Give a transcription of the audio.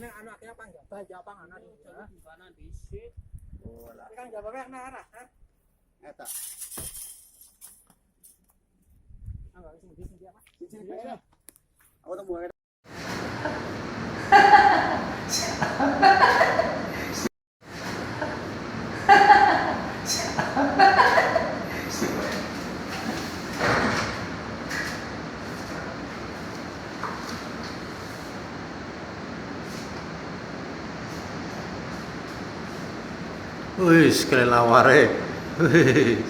ini anak kaya pang ya, bah ya pang anak ini. Kanan disit. Wala. Kang jawab mek nah arah, ha? Eta. Enggak sing dia mah. Sini kaya. Ako tong buhay. Wih, kelelawar eh. Wih.